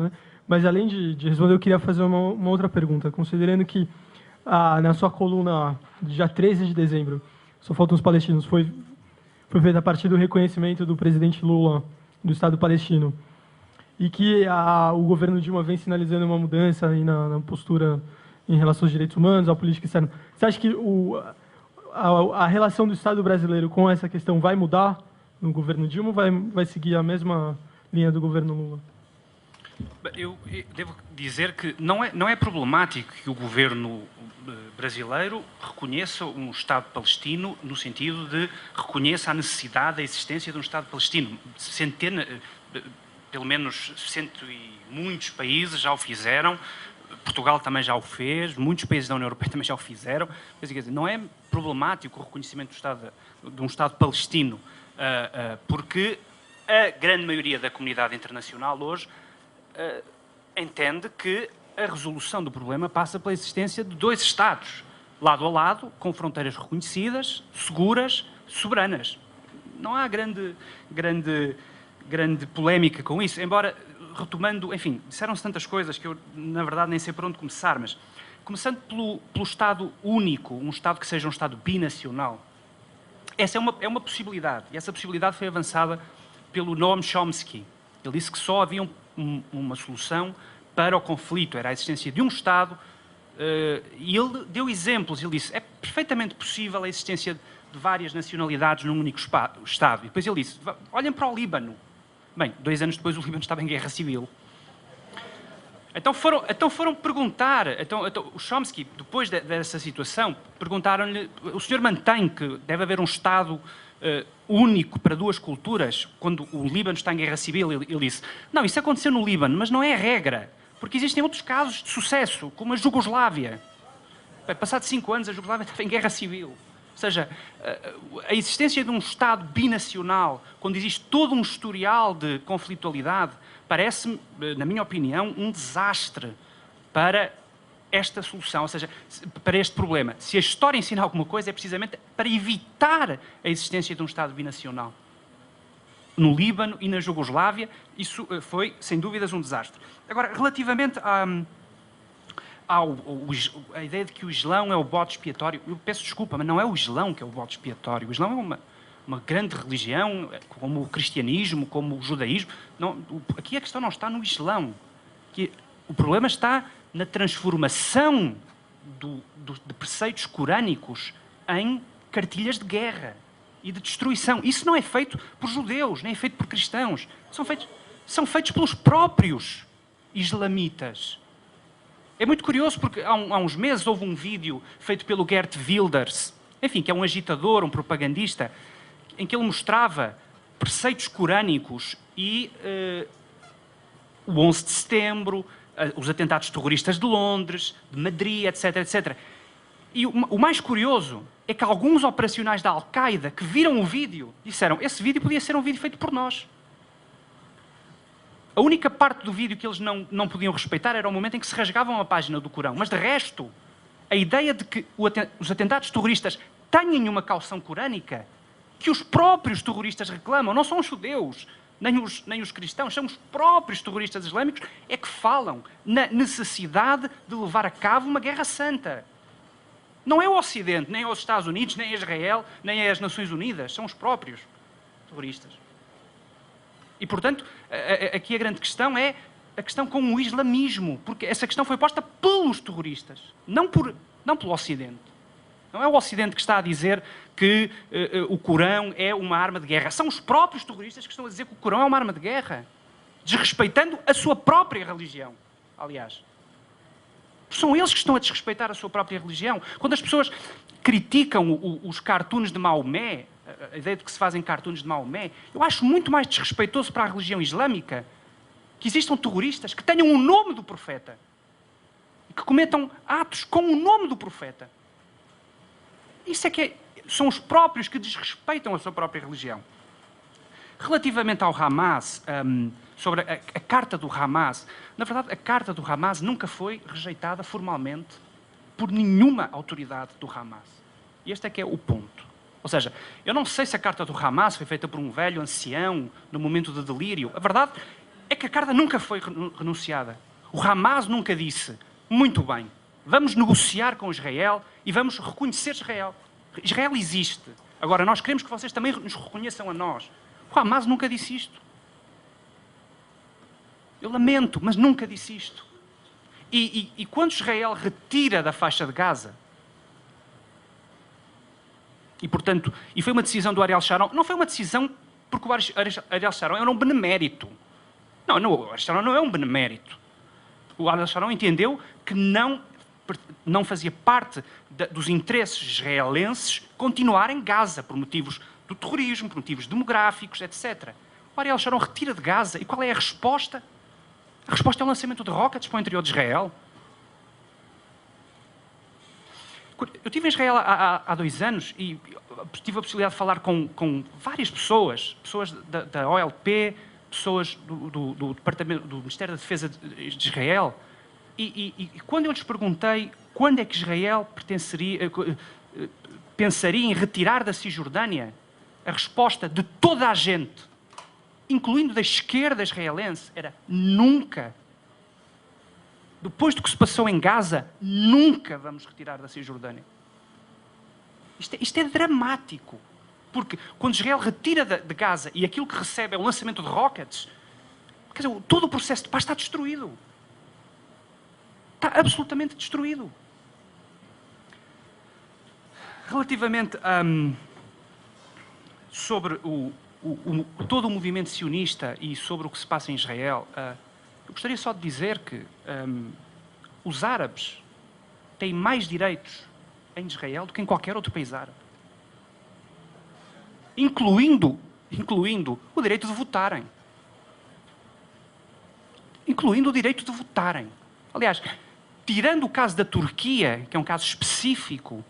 né? Mas além de responder, eu queria fazer uma outra pergunta, considerando que na sua coluna, dia 13 de dezembro, Só Faltam os Palestinos, foi feita a partir do reconhecimento do presidente Lula do Estado palestino, e que o governo Dilma vem sinalizando uma mudança aí na postura em relação aos direitos humanos, à política externa. Você acha que a relação do Estado brasileiro com essa questão vai mudar no governo Dilma ou vai seguir a mesma linha do governo Lula? Eu devo dizer que não é problemático que o governo brasileiro reconheça um Estado palestino no sentido de reconheça a necessidade da existência de um Estado palestino. Pelo menos cento e muitos países já o fizeram, Portugal também já o fez, muitos países da União Europeia também já o fizeram. Quer dizer, não é problemático o reconhecimento de um Estado palestino, porque a grande maioria da comunidade internacional hoje entende que a resolução do problema passa pela existência de dois Estados, lado a lado, com fronteiras reconhecidas, seguras, soberanas. Não há grande polémica com isso, embora, retomando, enfim, disseram-se tantas coisas que eu, na verdade, nem sei por onde começar, mas começando pelo Estado único, um Estado que seja um Estado binacional, essa é uma possibilidade, e essa possibilidade foi avançada pelo Noam Chomsky. Ele disse que só havia uma solução para o conflito, era a existência de um Estado, e ele deu exemplos, ele disse, é perfeitamente possível a existência de várias nacionalidades num único Estado. E depois ele disse, olhem para o Líbano. Bem, 2 anos depois o Líbano estava em guerra civil. Então foram perguntar, o Chomsky, depois dessa situação, perguntaram-lhe, o senhor mantém que deve haver um Estado único para duas culturas, quando o Líbano está em guerra civil? Ele disse, não, isso aconteceu no Líbano, mas não é a regra, porque existem outros casos de sucesso, como a Jugoslávia. Passados 5 anos, a Jugoslávia estava em guerra civil. Ou seja, a existência de um Estado binacional, quando existe todo um historial de conflitualidade, parece-me, na minha opinião, um desastre para esta solução, ou seja, para este problema. Se a história ensina alguma coisa, é precisamente para evitar a existência de um Estado binacional. No Líbano e na Jugoslávia, isso foi, sem dúvidas, um desastre. Agora, relativamente a ideia de que o Islão é o bode expiatório, eu peço desculpa, mas não é o Islão que é o bode expiatório. O Islão é uma grande religião, como o cristianismo, como o judaísmo. Não, aqui a questão não está no Islão. O problema está na transformação de preceitos corânicos em cartilhas de guerra e de destruição. Isso não é feito por judeus, nem é feito por cristãos. São feitos pelos próprios islamitas. É muito curioso porque há uns meses houve um vídeo feito pelo Geert Wilders, enfim, que é um agitador, um propagandista, em que ele mostrava preceitos corânicos e o 11 de setembro, os atentados terroristas de Londres, de Madrid, etc, etc. E o mais curioso é que alguns operacionais da Al-Qaeda que viram o vídeo disseram, esse vídeo podia ser um vídeo feito por nós. A única parte do vídeo que eles não podiam respeitar era o momento em que se rasgavam a página do Corão. Mas, de resto, a ideia de que os atentados terroristas tenham uma caução corânica, que os próprios terroristas reclamam, não são os judeus, nem os cristãos, são os próprios terroristas islâmicos, é que falam na necessidade de levar a cabo uma guerra santa. Não é o Ocidente, nem os Estados Unidos, nem Israel, nem as Nações Unidas, são os próprios terroristas. E, portanto, aqui a grande questão é a questão com o islamismo, porque essa questão foi posta pelos terroristas, não pelo Ocidente. Não é o Ocidente que está a dizer que o Corão é uma arma de guerra. São os próprios terroristas que estão a dizer que o Corão é uma arma de guerra, desrespeitando a sua própria religião, aliás. São eles que estão a desrespeitar a sua própria religião. Quando as pessoas criticam os cartoons de Maomé, a ideia de que se fazem cartoons de Maomé, eu acho muito mais desrespeitoso para a religião islâmica que existam terroristas que tenham o nome do profeta e que cometam atos com o nome do profeta. Isso é que são os próprios que desrespeitam a sua própria religião. Relativamente ao Hamas, sobre a carta do Hamas, na verdade, a carta do Hamas nunca foi rejeitada formalmente por nenhuma autoridade do Hamas. E este é que é o ponto. Ou seja, eu não sei se a carta do Hamas foi feita por um velho ancião no momento de delírio. A verdade é que a carta nunca foi renunciada. O Hamas nunca disse, muito bem, vamos negociar com Israel e vamos reconhecer Israel. Israel existe. Agora, nós queremos que vocês também nos reconheçam a nós. O Hamas nunca disse isto. Eu lamento, mas nunca disse isto. E quando Israel retira da faixa de Gaza, e portanto, e foi uma decisão do Ariel Sharon, não foi uma decisão porque o Ariel Sharon era um benemérito. Não, o Ariel Sharon não é um benemérito. O Ariel Sharon entendeu que não fazia parte dos interesses israelenses continuar em Gaza por motivos do terrorismo, por motivos demográficos, etc. O Ariel Sharon retira de Gaza. E qual é a resposta? A resposta é o lançamento de rockets para o interior de Israel. Eu estive em Israel há 2 anos e tive a possibilidade de falar com várias pessoas da OLP, pessoas do Departamento do Ministério da Defesa de Israel, e quando eu lhes perguntei quando é que Israel pensaria em retirar da Cisjordânia, a resposta de toda a gente, incluindo da esquerda israelense, era nunca. Depois do que se passou em Gaza, nunca vamos retirar da Cisjordânia. Isto é dramático. Porque quando Israel retira de Gaza e aquilo que recebe é o lançamento de rockets, quer dizer, todo o processo de paz está destruído. Está absolutamente destruído. Relativamente sobre todo o movimento sionista e sobre o que se passa em Israel, eu gostaria só de dizer que os árabes têm mais direitos em Israel do que em qualquer outro país árabe. Incluindo o direito de votarem. Incluindo o direito de votarem. Aliás, tirando o caso da Turquia, que é um caso específico,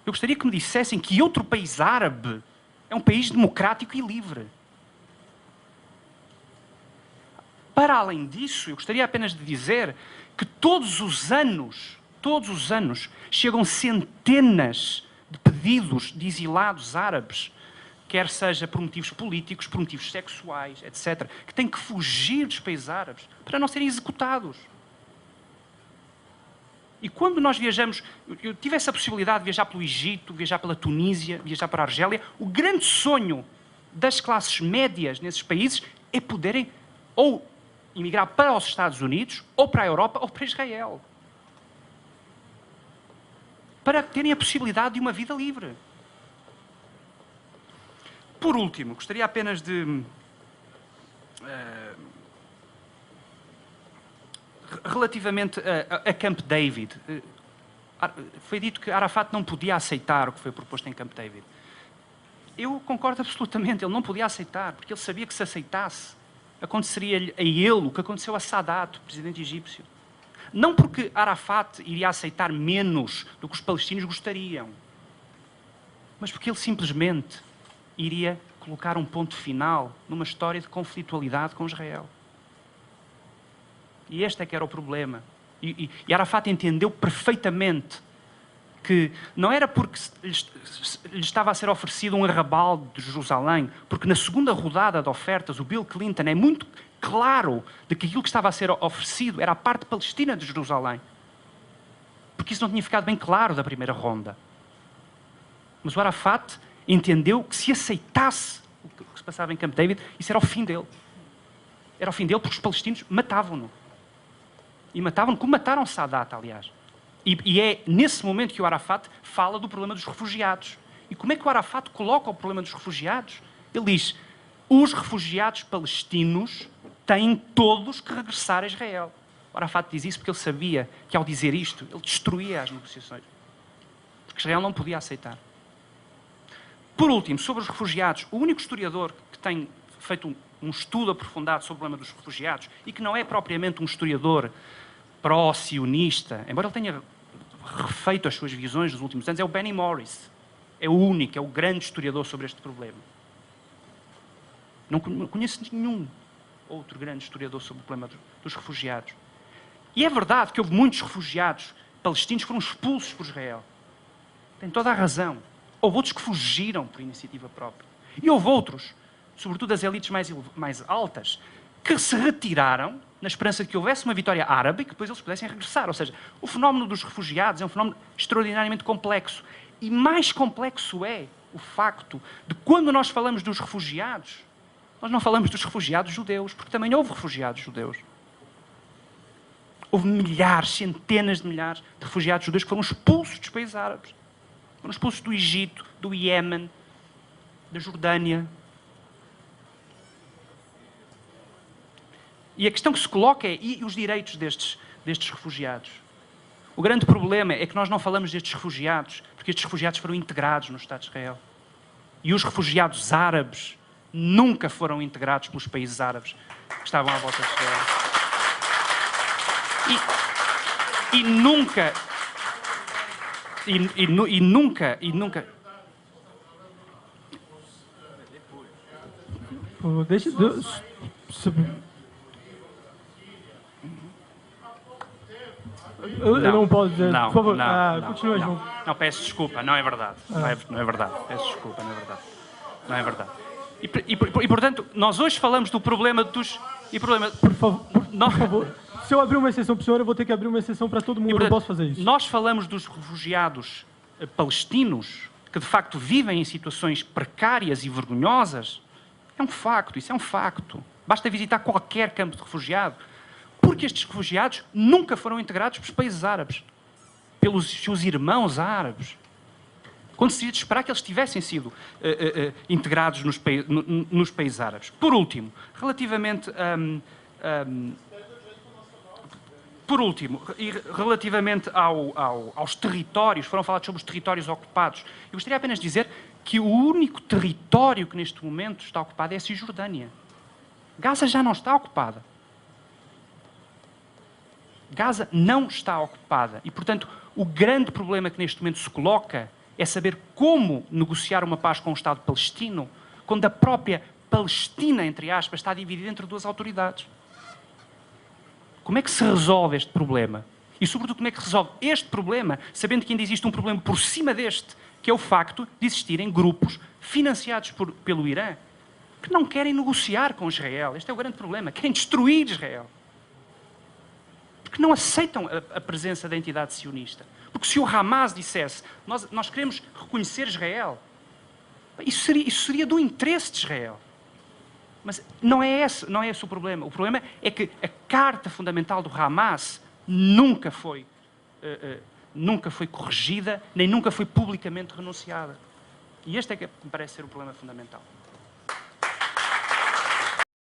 eu gostaria que me dissessem que outro país árabe é um país democrático e livre. Para além disso, eu gostaria apenas de dizer que todos os anos, chegam centenas de pedidos de exilados árabes, quer seja por motivos políticos, por motivos sexuais, etc., que têm que fugir dos países árabes para não serem executados. E quando nós viajamos, eu tive essa possibilidade de viajar pelo Egito, viajar pela Tunísia, viajar para a Argélia, o grande sonho das classes médias nesses países é poderem ou emigrar para os Estados Unidos, ou para a Europa, ou para Israel. Para terem a possibilidade de uma vida livre. Por último, gostaria apenas de... relativamente a Camp David, foi dito que Arafat não podia aceitar o que foi proposto em Camp David. Eu concordo absolutamente, ele não podia aceitar, porque ele sabia que se aceitasse, aconteceria a ele o que aconteceu a Sadat, o presidente egípcio. Não porque Arafat iria aceitar menos do que os palestinos gostariam, mas porque ele simplesmente iria colocar um ponto final numa história de conflitualidade com Israel. E este é que era o problema. E Arafat entendeu perfeitamente que não era porque lhe estava a ser oferecido um arrabal de Jerusalém, porque na segunda rodada de ofertas o Bill Clinton é muito claro de que aquilo que estava a ser oferecido era a parte palestina de Jerusalém. Porque isso não tinha ficado bem claro da primeira ronda. Mas o Arafat entendeu que se aceitasse o que se passava em Camp David, isso era o fim dele. Era o fim dele porque os palestinos matavam-no. E matavam-no como mataram Sadat, aliás. E é nesse momento que o Arafat fala do problema dos refugiados. E como é que o Arafat coloca o problema dos refugiados? Ele diz, os refugiados palestinos têm todos que regressar a Israel. O Arafat diz isso porque ele sabia que ao dizer isto, ele destruía as negociações. Porque Israel não podia aceitar. Por último, sobre os refugiados, o único historiador que tem feito um estudo aprofundado sobre o problema dos refugiados e que não é propriamente um historiador pró-sionista, embora ele tenha refeito as suas visões nos últimos anos, é o Benny Morris. É o único, é o grande historiador sobre este problema. Não conheço nenhum outro grande historiador sobre o problema dos refugiados. E é verdade que houve muitos refugiados palestinos que foram expulsos por Israel. Tem toda a razão. Houve outros que fugiram por iniciativa própria. E houve outros, sobretudo as elites mais altas, que se retiraram na esperança de que houvesse uma vitória árabe e que depois eles pudessem regressar. Ou seja, o fenómeno dos refugiados é um fenómeno extraordinariamente complexo. E mais complexo é o facto de quando nós falamos dos refugiados, nós não falamos dos refugiados judeus, porque também houve refugiados judeus. Houve milhares, centenas de milhares de refugiados judeus que foram expulsos dos países árabes. Foram expulsos do Egito, do Iémen, da Jordânia. E a questão que se coloca é, e os direitos destes refugiados? O grande problema é que nós não falamos destes refugiados, porque estes refugiados foram integrados no Estado de Israel. E os refugiados árabes nunca foram integrados pelos países árabes que estavam à volta de Israel. E nunca... E nunca... Deixa... Eu não posso dizer. Não, por favor, não, continua, João. Não, peço desculpa, não é verdade. Não é verdade. Peço desculpa, não é verdade. Não é verdade. E portanto, nós hoje falamos do problema dos... Por favor. Se eu abrir uma exceção para o senhor, eu vou ter que abrir uma exceção para todo mundo. Eu não posso fazer isso. Nós falamos dos refugiados palestinos que, de facto, vivem em situações precárias e vergonhosas. É um facto, isso é um facto. Basta visitar qualquer campo de refugiado. Porque estes refugiados nunca foram integrados pelos países árabes, pelos seus irmãos árabes. Quando se devia de esperar que eles tivessem sido integrados nos países árabes. Por último, relativamente aos territórios, foram falados sobre os territórios ocupados. Eu gostaria apenas de dizer que o único território que neste momento está ocupado é a Cisjordânia. Gaza já não está ocupada. Gaza não está ocupada e, portanto, o grande problema que neste momento se coloca é saber como negociar uma paz com o Estado palestino quando a própria Palestina, entre aspas, está dividida entre duas autoridades. Como é que se resolve este problema? E, sobretudo, como é que se resolve este problema, sabendo que ainda existe um problema por cima deste, que é o facto de existirem grupos financiados pelo Irã que não querem negociar com Israel. Este é o grande problema. Querem destruir Israel. Porque não aceitam a presença da entidade sionista. Porque se o Hamas dissesse nós queremos reconhecer Israel, isso seria do interesse de Israel. Mas não é esse o problema. O problema é que a carta fundamental do Hamas nunca foi corrigida, nem nunca foi publicamente renunciada. E este é que me parece ser o problema fundamental.